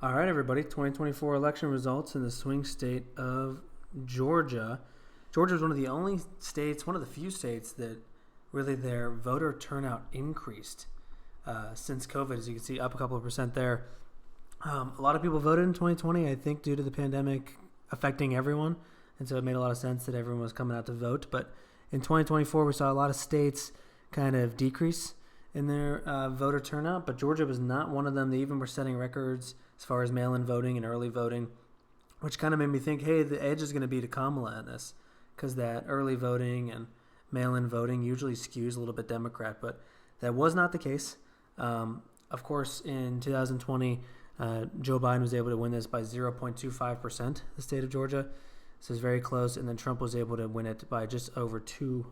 All right, everybody. 2024 election results in the swing state of Georgia. Georgia is one of the only states, one of the few states that really their voter turnout increased since COVID. As you can see, up a couple of percent there. A lot of people voted in 2020, I think, due to the pandemic affecting everyone. And so it made a lot of sense that everyone was coming out to vote. But in 2024, we saw a lot of states kind of decrease in their voter turnout. But Georgia was not one of them. They even were setting records as far as mail-in voting and early voting, which kind of made me think, hey, the edge is going to be to Kamala in this, because that early voting and mail-in voting usually skews a little bit Democrat, but that was not the case. Of course, in 2020, Joe Biden was able to win this by 0.25%, the state of Georgia. So it's very close, and then Trump was able to win it by just over 2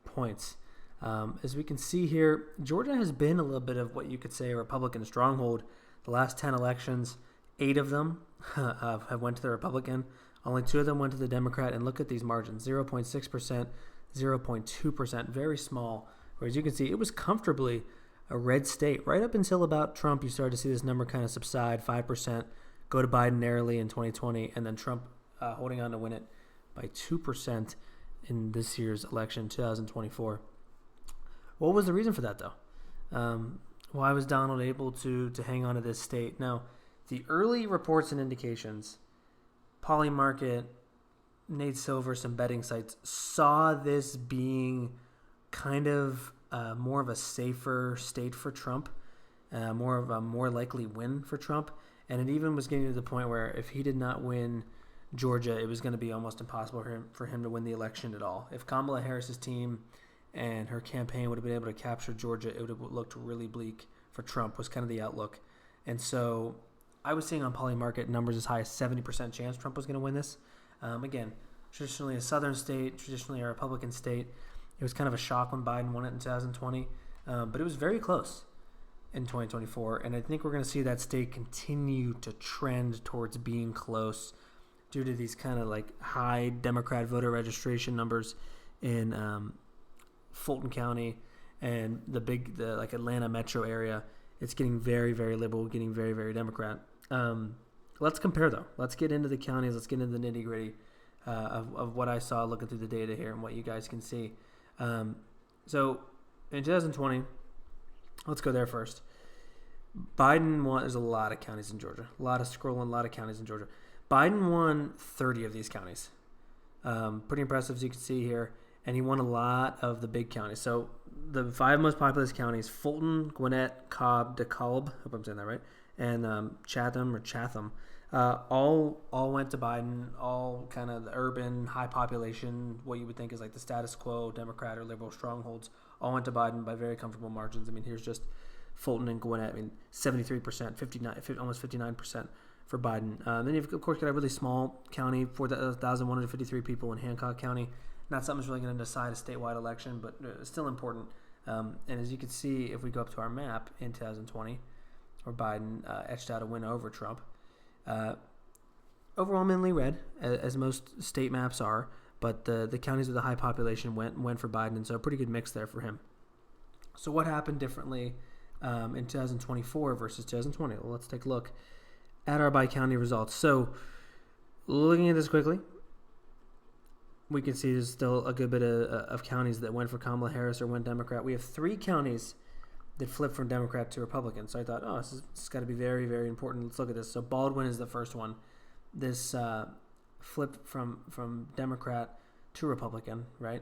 points. As we can see here, Georgia has been a little bit of what you could say a Republican stronghold. The last 10 elections, 8 of them have went to the Republican. Only 2 of them went to the Democrat. And look at these margins, 0.6%, 0.2%, very small. Whereas you can see, it was comfortably a red state. Right up until about Trump, you started to see this number kind of subside, 5%, go to Biden narrowly in 2020, and then Trump holding on to win it by 2% in this year's election, 2024. What was the reason for that, though? Why was Donald able to hang on to this state? Now, the early reports and indications, Polymarket, Nate Silver, some betting sites, saw this being kind of more of a safer state for Trump, more of a more likely win for Trump. And it even was getting to the point where if he did not win Georgia, it was going to be almost impossible for him to win the election at all. If Kamala Harris's team and her campaign would have been able to capture Georgia, it would have looked really bleak for Trump, was kind of the outlook. And so I was seeing on Polymarket numbers as high as 70% chance Trump was going to win this. Again, traditionally a southern state, traditionally a Republican state. It was kind of a shock when Biden won it in 2020, but it was very close in 2024. And I think we're going to see that state continue to trend towards being close due to these kind of like high Democrat voter registration numbers in Fulton County and the like Atlanta metro area. It's getting very, very liberal, getting very, very Democrat. Let's compare though. Let's get into the counties. Let's get into the nitty gritty of what I saw looking through the data here and what you guys can see. So in 2020, let's go there first. Biden won. There's a lot of counties in Georgia. A lot of scrolling, a lot of counties in Georgia. Biden won 30 of these counties. Pretty impressive, as you can see here. And he won a lot of the big counties. So the 5 most populous counties: Fulton, Gwinnett, Cobb, DeKalb, hope I'm saying that right, and Chatham, all went to Biden. All kind of the urban, high population, what you would think is like the status quo, Democrat or liberal strongholds, all went to Biden by very comfortable margins. I mean, here's just Fulton and Gwinnett. I mean, 73%, 59, almost 59% for Biden. Then you've, of course, got a really small county, 4,153 people in Hancock County. Not something that's really going to decide a statewide election, but still important. And as you can see, if we go up to our map in 2020, where Biden etched out a win over Trump, overwhelmingly red, as most state maps are, but the counties with the high population went for Biden, and so a pretty good mix there for him. So what happened differently in 2024 versus 2020? Well, let's take a look at our by-county results. So looking at this quickly, we can see there's still a good bit of counties that went for Kamala Harris or went Democrat. We have 3 counties that flipped from Democrat to Republican. So I thought, this has got to be very, very important. Let's look at this. So Baldwin is the first one. This flipped from Democrat to Republican, right?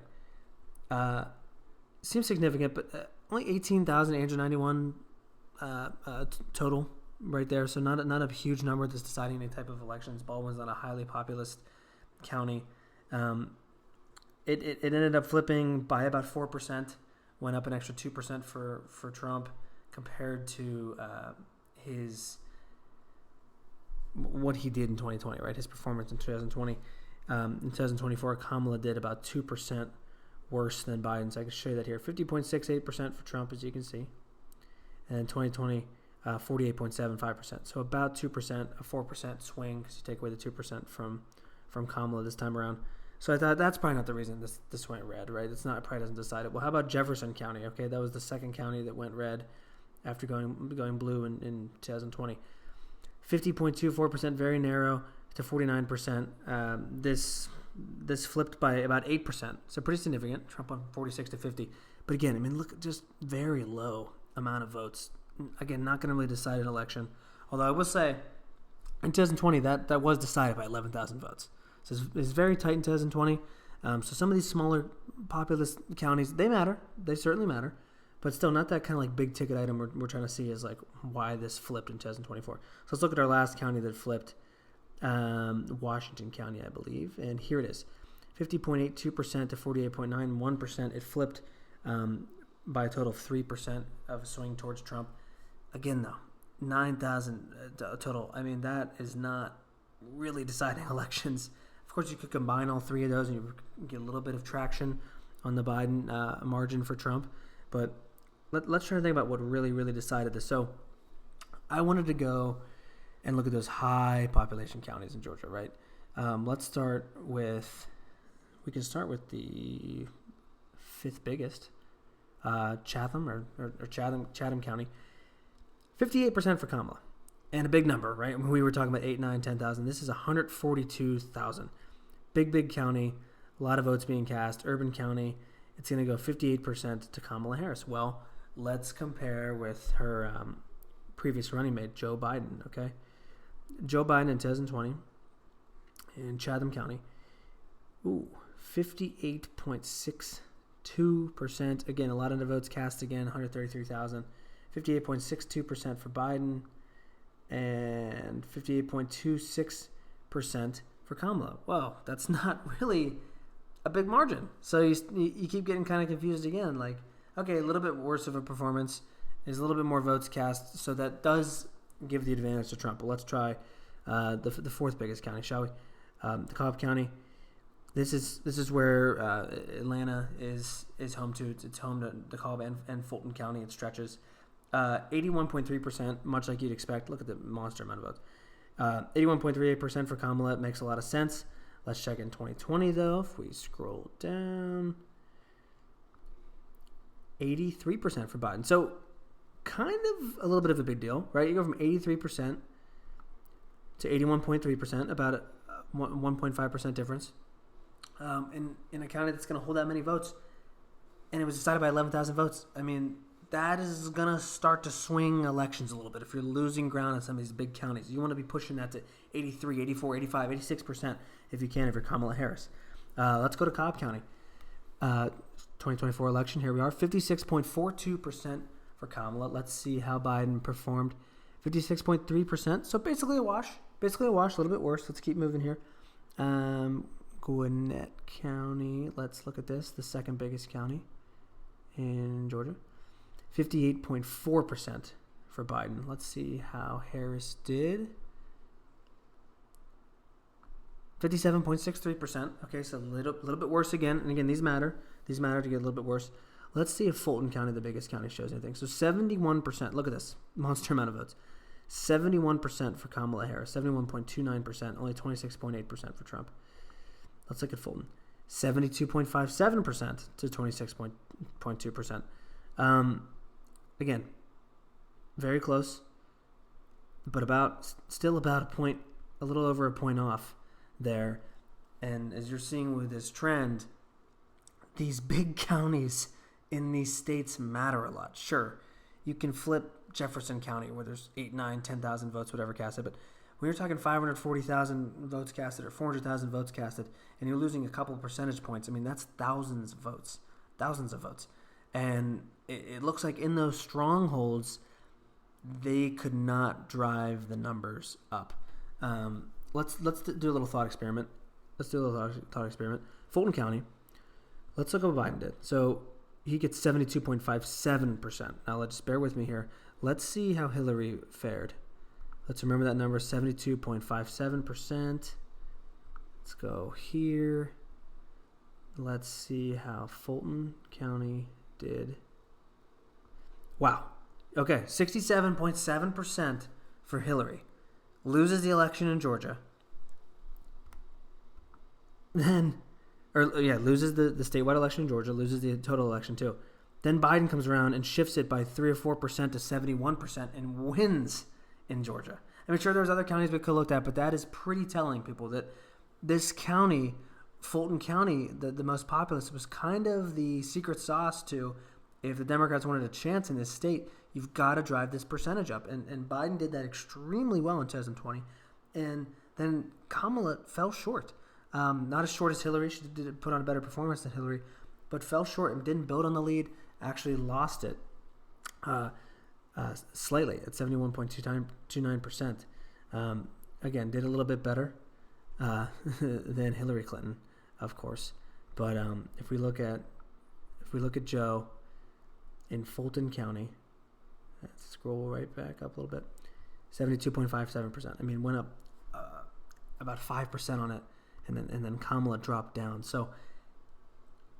Seems significant, but only 18,891 total right there. So not a huge number that's deciding any type of elections. Baldwin's not a highly populous county. It ended up flipping by about 4%, went up an extra 2% for Trump compared to what he did in 2020, right? His performance in 2020. In 2024, Kamala did about 2% worse than Biden. So I can show you that here. 50.68% for Trump, as you can see. And in 2020, 48.75%. So about 2%, a 4% swing, because you take away the 2% from Kamala this time around. So I thought that's probably not the reason this went red, right? It's not, probably doesn't decide it. Well, how about Jefferson County? Okay, that was the second county that went red after going blue in 2020. 50.24%, very narrow, to 49%. This flipped by about 8%, so pretty significant. Trump on 46 to 50. But again, I mean, look, just very low amount of votes. Again, not going to really decide an election. Although I will say, in 2020, that was decided by 11,000 votes. So it's very tight in 2020. So some of these smaller populous counties, they matter. They certainly matter. But still not that kind of like big ticket item we're trying to see is like why this flipped in 2024. So let's look at our last county that flipped, Washington County, I believe. And here it is, 50.82% to 48.91%. It flipped by a total of 3% of a swing towards Trump. Again, though, 9,000 total. I mean, that is not really deciding elections. Of course, you could combine all three of those and you get a little bit of traction on the Biden margin for Trump. But let's try to think about what really, really decided this. So I wanted to go and look at those high population counties in Georgia, right? Let's start with, we can start with the fifth biggest, Chatham or Chatham County. 58% for Kamala. And a big number, right? When we were talking about 8, 9, 10,000. This is 142,000. Big county. A lot of votes being cast. Urban county. It's going to go 58% to Kamala Harris. Well, let's compare with her previous running mate, Joe Biden, okay? Joe Biden in 2020 in Chatham County. 58.62%. Again, a lot of the votes cast again, 133,000. 58.62% for Biden and 58.26% for Kamala. Well, that's not really a big margin. So you keep getting kind of confused again. Like, okay, a little bit worse of a performance is a little bit more votes cast, so that does give the advantage to Trump. But let's try the fourth biggest county, shall we? DeKalb County. This is where Atlanta is home to. It's home to DeKalb and Fulton County. It stretches. 81.3%, much like you'd expect. Look at the monster amount of votes. 81.38% for Kamala. It makes a lot of sense. Let's check in 2020, though. If we scroll down, 83% for Biden. So kind of a little bit of a big deal, right? You go from 83% to 81.3%, about a 1.5% difference in a county that's going to hold that many votes. And it was decided by 11,000 votes. I mean, that is going to start to swing elections a little bit. If you're losing ground in some of these big counties, you want to be pushing that to 83, 84, 85, 86% if you can, if you're Kamala Harris. Let's go to Cobb County. 2024 election. Here we are. 56.42% for Kamala. Let's see how Biden performed. 56.3%. So basically a wash. A little bit worse. Let's keep moving here. Gwinnett County. Let's look at this. The second biggest county in Georgia. 58.4% for Biden. Let's see how Harris did. 57.63%. Okay, so a little bit worse again. And again, these matter. These matter to get a little bit worse. Let's see if Fulton County, the biggest county, shows anything. So 71%. Look at this. Monster amount of votes. 71% for Kamala Harris. 71.29%. Only 26.8% for Trump. Let's look at Fulton. 72.57% to 26.2%. Again, very close, but still about a point, a little over a point off there. And as you're seeing with this trend, these big counties in these states matter a lot. Sure, you can flip Jefferson County where there's 8, 9, 10,000 votes, whatever casted, but when you're talking 540,000 votes casted or 400,000 votes casted, and you're losing a couple of percentage points, I mean, that's thousands of votes. And it looks like in those strongholds, they could not drive the numbers up. Let's do a little thought experiment. Fulton County. Let's look at what Biden did. So he gets 72.57%. Now let's bear with me here. Let's see how Hillary fared. Let's remember that number, 72.57%. Let's go here. Let's see how Fulton County did. Wow. Okay, 67.7% for Hillary. Loses the election in Georgia. Loses the statewide election in Georgia, loses the total election too. Then Biden comes around and shifts it by 3 or 4% to 71% and wins in Georgia. I'm sure there's other counties we could look at, but that is pretty telling, people, that this county, Fulton County, the most populous, was kind of the secret sauce to, if the Democrats wanted a chance in this state, you've got to drive this percentage up. And Biden did that extremely well in 2020. And then Kamala fell short. Not as short as Hillary. She did put on a better performance than Hillary, but fell short and didn't build on the lead. Actually lost it slightly at 71.29%. Again, did a little bit better than Hillary Clinton, of course. But if we look at Joe in Fulton County, let's scroll right back up a little bit. 72.57%. I mean, went up about 5% on it, and then Kamala dropped down. So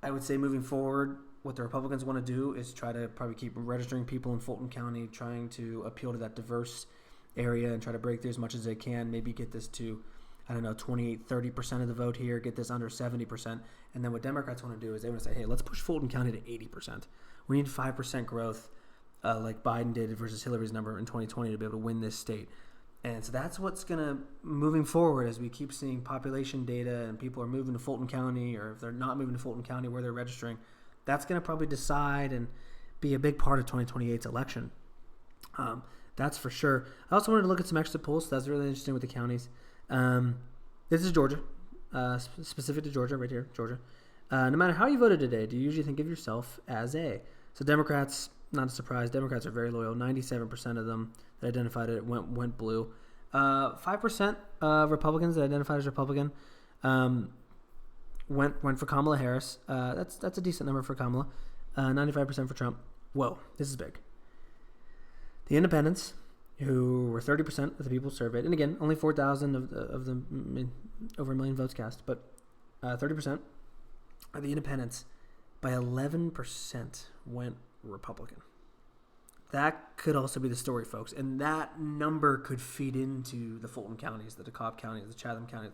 I would say moving forward, what the Republicans want to do is try to probably keep registering people in Fulton County, trying to appeal to that diverse area and try to break through as much as they can. Maybe get this to, 28-30% of the vote here, get this under 70%. And then what Democrats want to do is they want to say, hey, let's push Fulton County to 80%. We need 5% growth like Biden did versus Hillary's number in 2020 to be able to win this state. And so that's what's going to, moving forward, as we keep seeing population data and people are moving to Fulton County, or if they're not moving to Fulton County where they're registering, that's going to probably decide and be a big part of 2028's election. That's for sure. I also wanted to look at some exit polls. That's really interesting with the counties. This is Georgia, specific to Georgia, right here, Georgia. No matter how you voted today, do you usually think of yourself as A? So Democrats, not a surprise, Democrats are very loyal. 97% of them that identified it went blue. 5% of Republicans that identified as Republican went for Kamala Harris. That's a decent number for Kamala. 95% for Trump. Whoa, this is big. The independents, who were 30% of the people surveyed, and again, only 4,000 of the over 1 million votes cast, but 30% of the independents, by 11%, went Republican. That could also be the story, folks, and that number could feed into the Fulton counties, the DeKalb counties, the Chatham counties,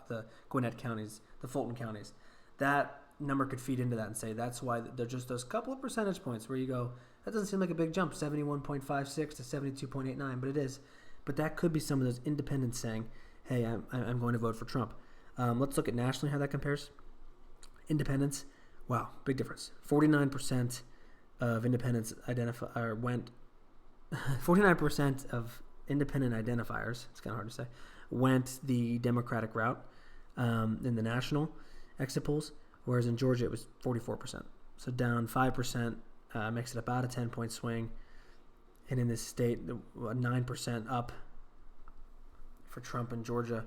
the Gwinnett counties, the Fulton counties. That number could feed into that and say that's why they're just those couple of percentage points where you go, that doesn't seem like a big jump, 71.56 to 72.89, but it is. But that could be some of those independents saying, hey, I'm going to vote for Trump. Let's look at nationally how that compares. Independents, wow, big difference. 49% of independents went 49% of independent identifiers, it's kind of hard to say, went the Democratic route in the national exit polls, whereas in Georgia it was 44%. So down 5%, makes it about a 10-point swing. And in this state, 9% up for Trump in Georgia.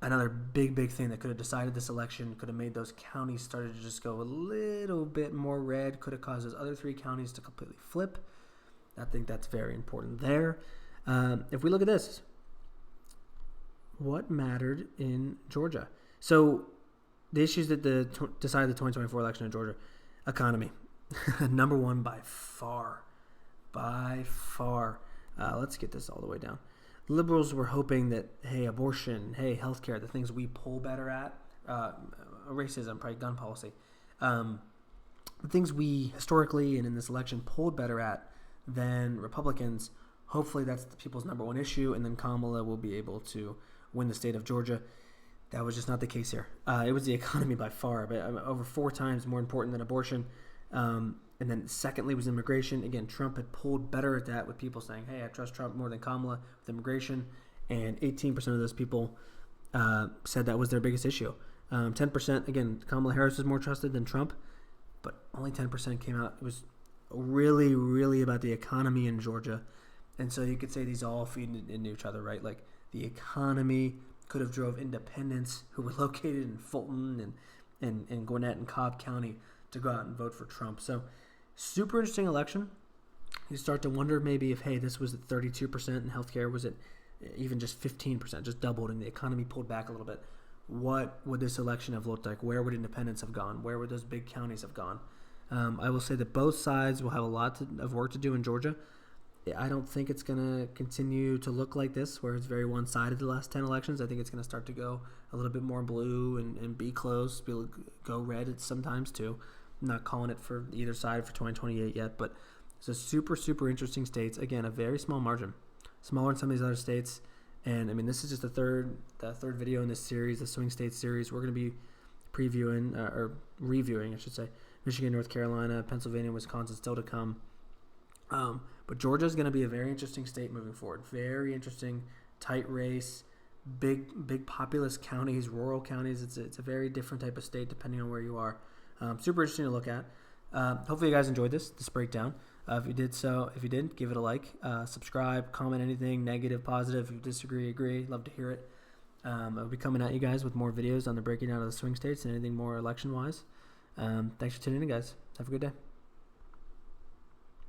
Another big thing that could have decided this election, could have made those counties started to just go a little bit more red, could have caused those other 3 counties to completely flip. I think that's very important there. If we look at this, what mattered in Georgia? So the issues that decided the 2024 election in Georgia, economy, number one by far. Let's get this all the way down. Liberals were hoping that, hey, abortion, hey, healthcare, the things we poll better at, racism, probably gun policy, the things we historically and in this election polled better at than Republicans. Hopefully that's the people's number one issue, and then Kamala will be able to win the state of Georgia. That was just not the case here. It was the economy by far, but over 4 times more important than abortion. And then secondly was immigration. Again, Trump had pulled better at that with people saying, hey, I trust Trump more than Kamala with immigration. And 18% of those people said that was their biggest issue. 10%, again, Kamala Harris was more trusted than Trump, but only 10% came out. It was really, really about the economy in Georgia. And so you could say these all feed into each other, right? Like the economy could have drove independents who were located in Fulton and Gwinnett and Cobb County to go out and vote for Trump. So super interesting election. You start to wonder maybe if, hey, this was at 32% in healthcare, was it even just 15%, just doubled, and the economy pulled back a little bit. What would this election have looked like? Where would independents have gone? Where would those big counties have gone? I will say that both sides will have a lot of work to do in Georgia. I don't think it's going to continue to look like this, where it's very one-sided the last 10 elections. I think it's going to start to go a little bit more blue and be close, go red sometimes too. I'm not calling it for either side for 2028 yet, but it's a super, super interesting states. Again, a very small margin. smaller in some of these other states. And I mean, this is just the third video in this series, the swing state series. We're going to be previewing or reviewing, I should say, Michigan, North Carolina, Pennsylvania, Wisconsin still to come. But Georgia is going to be a very interesting state moving forward. Very interesting, tight race, big populous counties, rural counties. It's a very different type of state depending on where you are. Super interesting to look at. Hopefully you guys enjoyed this breakdown. If you did, give it a like, subscribe, comment anything, negative, positive. If you disagree, agree, love to hear it. I'll be coming at you guys with more videos on the breaking down of the swing states and anything more election-wise. Thanks for tuning in, guys. Have a good day.